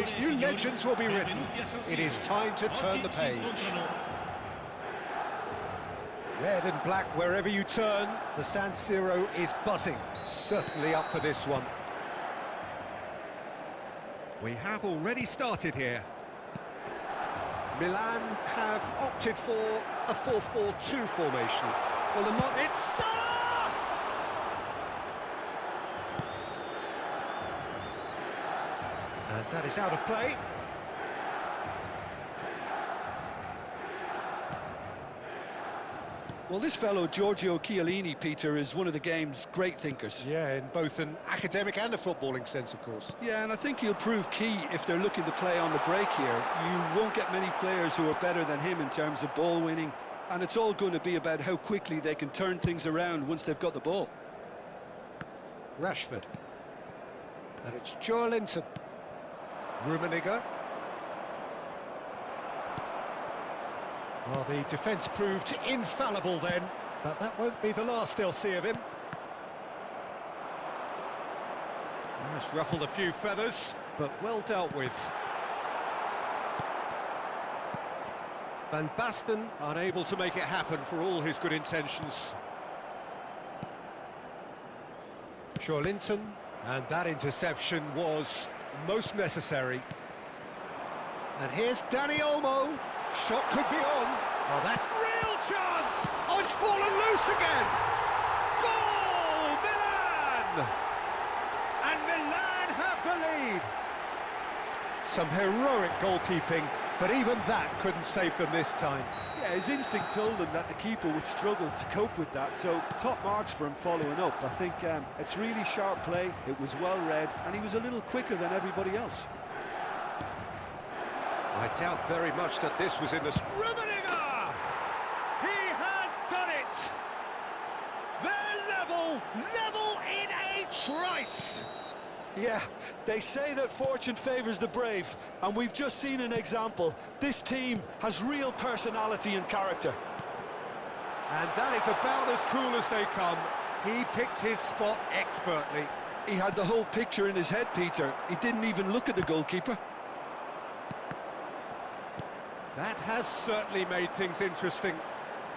days, new legends will be written. It is time to turn the page. Red and black wherever you turn, the San Siro is buzzing. Certainly up for this one. We have already started here. Milan have opted for a 4-4-2 formation. Well, it's Salah! And that is out of play. Well, this fellow, Giorgio Chiellini, Peter, is one of the game's great thinkers. Yeah, in both an academic and a footballing sense, of course. Yeah, and I think he'll prove key if they're looking to play on the break here. You won't get many players who are better than him in terms of ball winning, and it's all going to be about how quickly they can turn things around once they've got the ball. Rashford. And it's Joelinton. Rummenigge. Well, the defence proved infallible then, but that won't be the last they'll see of him. That's ruffled a few feathers, but well dealt with. Van Basten unable to make it happen for all his good intentions. Joelinton, and that interception was most necessary. And here's Dani Olmo. Shot could be on. Oh, that's real chance! Oh, it's fallen loose again! Goal! Milan! And Milan have the lead! Some heroic goalkeeping, but even that couldn't save them this time. Yeah, his instinct told him that the keeper would struggle to cope with that, so top marks for him following up. I think it's really sharp play, it was well read, and he was a little quicker than everybody else. I doubt very much that this was in the... Rummenigge! He has done it! They're level in a trice! Yeah, they say that fortune favours the brave, and we've just seen an example. This team has real personality and character. And that is about as cool as they come. He picked his spot expertly. He had the whole picture in his head, Peter. He didn't even look at the goalkeeper. That has certainly made things interesting.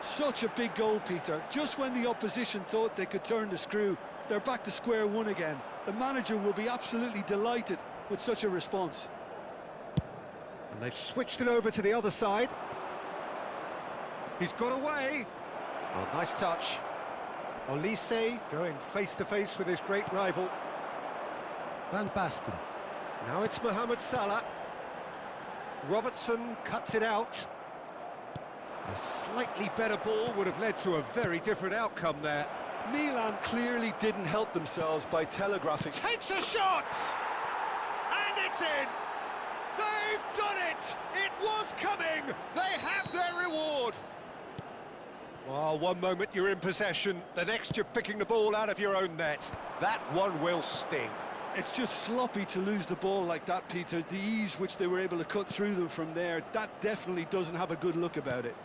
Such a big goal, Peter. Just when the opposition thought they could turn the screw, they're back to square one again. The manager will be absolutely delighted with such a response. And they've switched it over to the other side. He's got away. Oh, nice touch. Olise going face-to-face with his great rival. Van Basten. Now it's Mohamed Salah. Robertson cuts it out. A slightly better ball would have led to a very different outcome there. Milan clearly didn't help themselves by telegraphing. Takes a shot! And it's in! They've done it! It was coming! They have their reward! Well, one moment you're in possession, the next you're picking the ball out of your own net. That one will sting. It's just sloppy to lose the ball like that, Peter. The ease which they were able to cut through them from there, that definitely doesn't have a good look about it.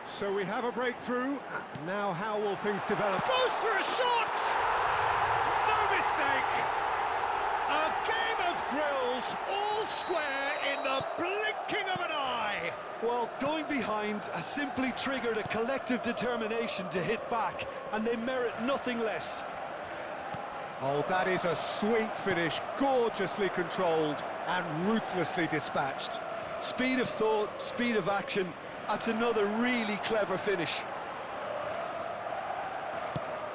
So we have a breakthrough. Now how will things develop? Goes for a shot! No mistake! A game of drills, all square in the blinking of an eye! Well, going behind has simply triggered a collective determination to hit back, and they merit nothing less. Oh, that is a sweet finish, gorgeously controlled and ruthlessly dispatched. Speed of thought, speed of action, that's another really clever finish.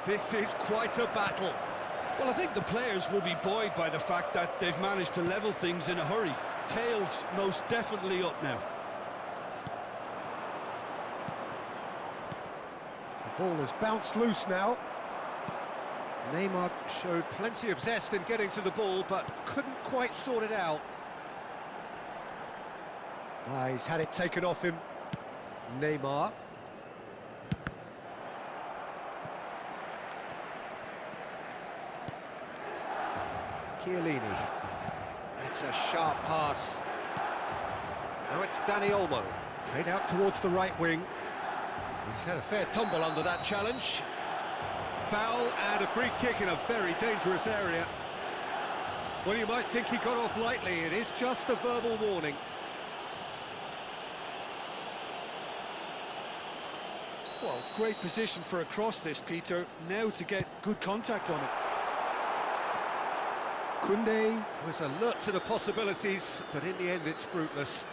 This is quite a battle. Well, I think the players will be buoyed by the fact that they've managed to level things in a hurry. Tails most definitely up now. The ball has bounced loose now. Neymar showed plenty of zest in getting to the ball, but couldn't quite sort it out. He's had it taken off him. Neymar. Chiellini. That's a sharp pass. Now it's Dani Olmo. Played out towards the right wing. He's had a fair tumble under that challenge. Foul and a free kick in a very dangerous area. Well, you might think he got off lightly. It is just a verbal warning. Well, great position for a cross this, Peter. Now to get good contact on it. Koundé was alert to the possibilities, but in the end it's fruitless.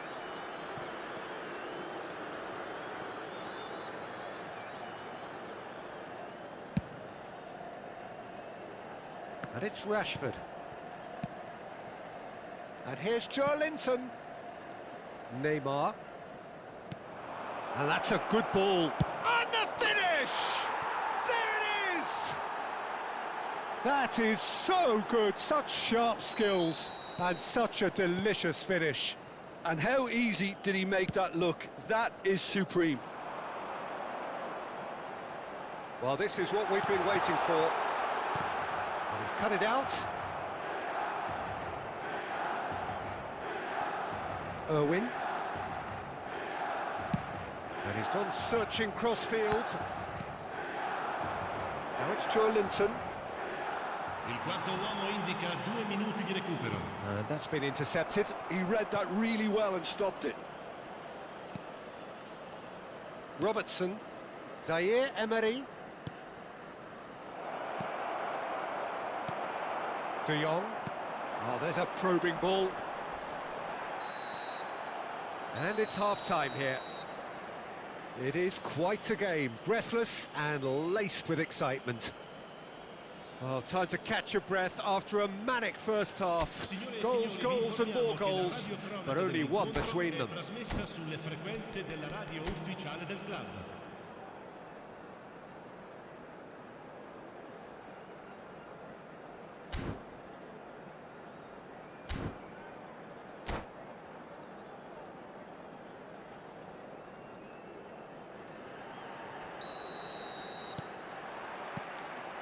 And it's Rashford. And here's Joelinton. Neymar. And that's a good ball. And the finish! There it is! That is so good, such sharp skills, and such a delicious finish. And how easy did he make that look? That is supreme. Well, this is what we've been waiting for. And he's cut it out. Irwin. And he's gone searching crossfield. Now it's Joelinton. Il quarto uomo indica 2 minuti di recupero. And that's been intercepted. He read that really well and stopped it. Robertson. Zaire Emery. De Jong. Oh, there's a probing ball. And it's half-time here. It is quite a game, breathless and laced with excitement. Well, time to catch your breath after a manic first half. Goals, goals and more goals, but only one between them. Trasmessa sulle frequenze della radio ufficiale del club.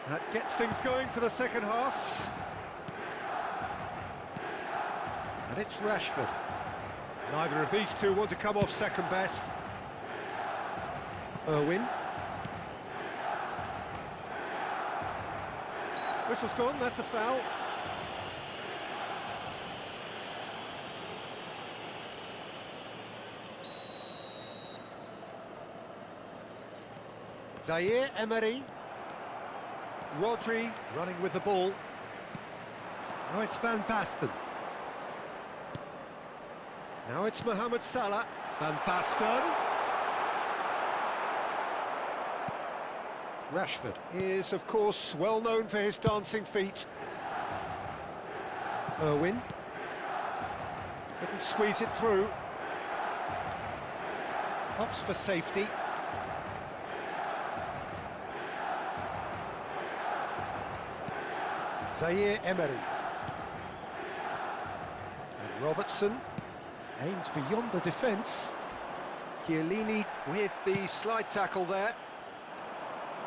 That gets things going for the second half. And it's Rashford. Neither of these two want to come off second best. Irwin. Whistle's gone, that's a foul. Zaire Emery. Rodri running with the ball. Now it's Van Basten. Now it's Mohamed Salah. Van Basten. Rashford is, of course, well known for his dancing feet. Irwin. Couldn't squeeze it through. Opts for safety. Zaire Emery. And Robertson aims beyond the defence. Chiellini with the slide tackle there.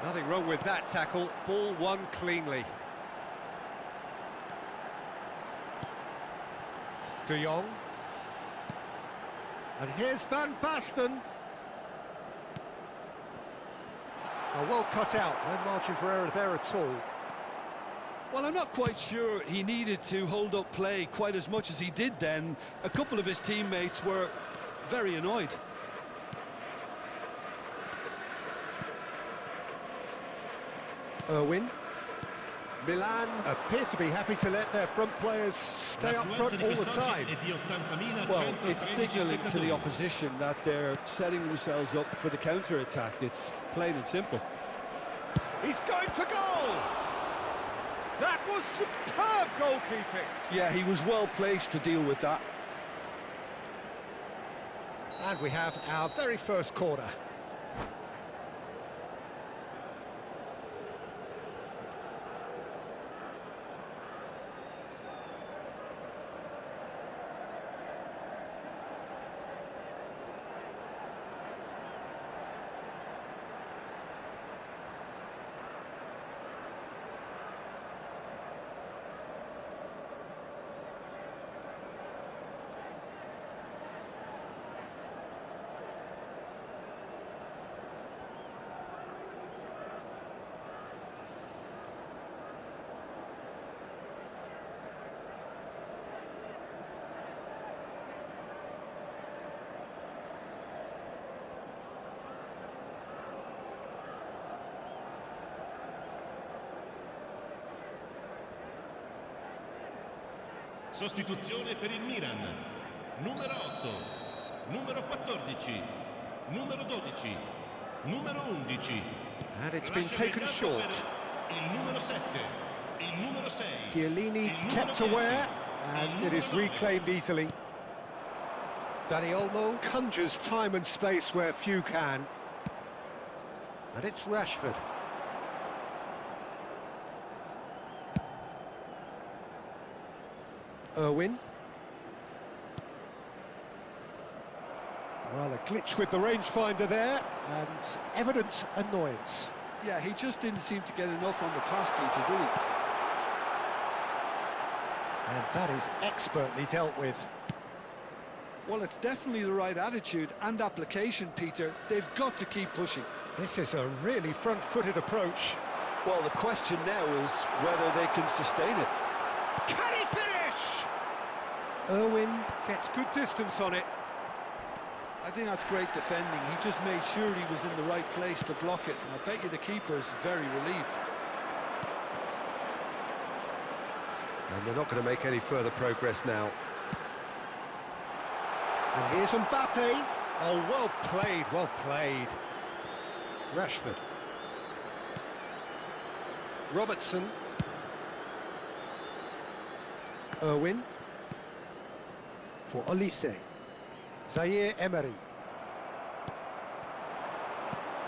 Nothing wrong with that tackle. Ball won cleanly. De Jong. And here's Van Basten. Oh, well cut out. No margin for error there at all. Well, I'm not quite sure he needed to hold up play quite as much as he did then. A couple of his teammates were very annoyed. Irwin. Milan appear to be happy to let their front players stay up front all the time. Well, it's signalling to the opposition that they're setting themselves up for the counter-attack. It's plain and simple. He's going for goal! That was superb goalkeeping! Yeah, he was well placed to deal with that. And we have our very first corner. Sostituzione per il Milan. Numero 8, numero 14, numero 12, numero 11. And it's been taken short. Il numero 7, il numero 6. Chiellini kept aware, and it is reclaimed easily. Dani Olmo conjures time and space where few can. And it's Rashford. Irwin. Well, a glitch with the rangefinder there, and evident annoyance. Yeah, he just didn't seem to get enough on the pass, Peter, did he? And that is expertly dealt with. Well, it's definitely the right attitude and application, Peter. They've got to keep pushing. This is a really front-footed approach. Well, the question now is whether they can sustain it. Can he finish? Irwin gets good distance on it. I think that's great defending. He just made sure he was in the right place to block it, and I bet you the keeper's very relieved. And they're not going to make any further progress now. And here's Mbappe. Oh, well played, well played. Rashford. Robertson. Irwin. For Olise. Zaire Emery.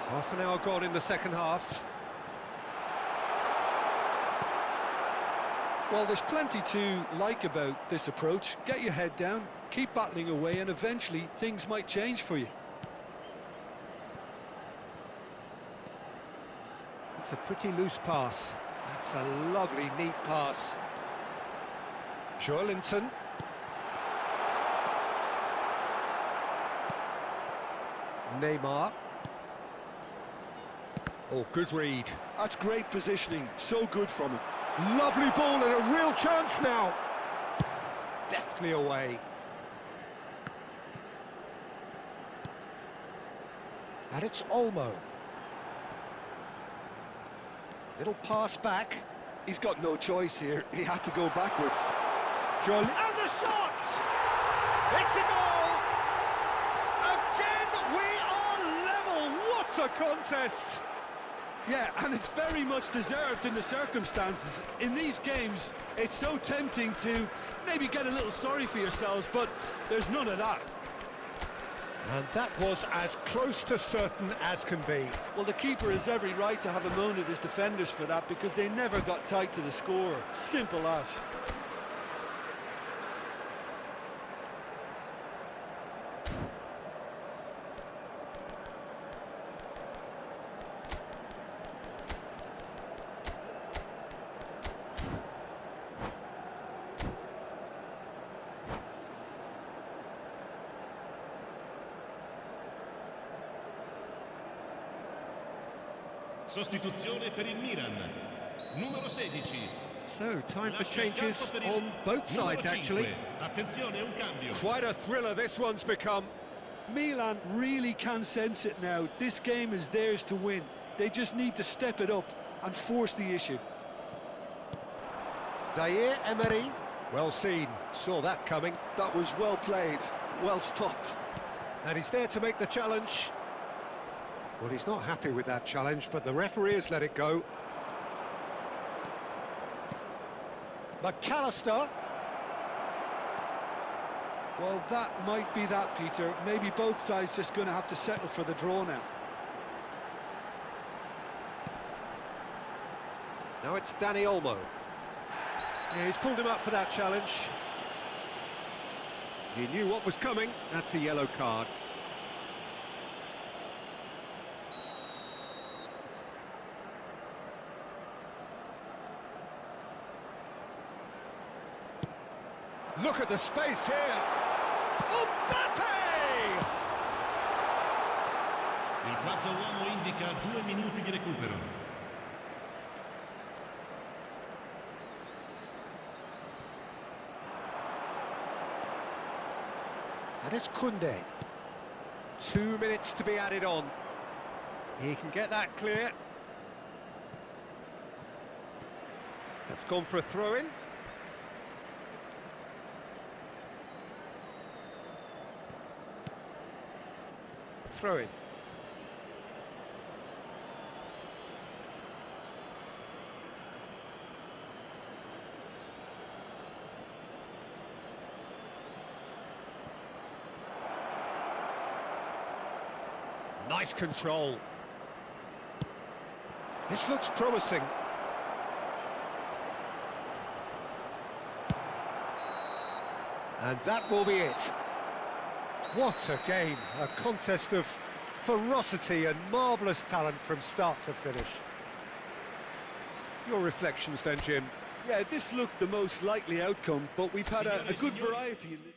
Half an hour gone in the second half. Well, there's plenty to like about this approach. Get your head down, keep battling away, and eventually things might change for you. It's a pretty loose pass. That's a lovely, neat pass. Joelinton. Neymar. Oh, good read. That's great positioning, so good from him. Lovely ball and a real chance now. Deftly away. And it's Olmo. Little pass back. He's got no choice here. He had to go backwards. And the shot! It's a goal! Again, we are level. What a contest! Yeah, and it's very much deserved in the circumstances. In these games, it's so tempting to maybe get a little sorry for yourselves, but there's none of that. And that was as close to certain as can be. Well, the keeper has every right to have a moan at his defenders for that, because they never got tight to the score. Simple as. Sostituzione per il Milan. Numero 16. So, time for changes on both sides, actually. Attenzione, un cambio. Quite a thriller this one's become. Milan really can sense it now. This game is theirs to win. They just need to step it up and force the issue. Zaire Emery. Well seen. Saw that coming. That was well played, well stopped. And he's there to make the challenge. Well, he's not happy with that challenge, but the referee has let it go. McAllister. Well, that might be that, Peter. Maybe both sides just going to have to settle for the draw now. Now it's Dani Olmo. Yeah, he's pulled him up for that challenge. He knew what was coming. That's a yellow card. Look at the space here. Mbappe! Il quarto uomo indica 2 minuti di recupero. And it's Koundé. 2 minutes to be added on. He can get that clear. That's gone for a throw-in. throw-in. Nice control. This looks promising. And that will be it. What a game, a contest of ferocity and marvellous talent from start to finish. Your reflections then, Jim? Yeah, this looked the most likely outcome, but we've had a good variety in this.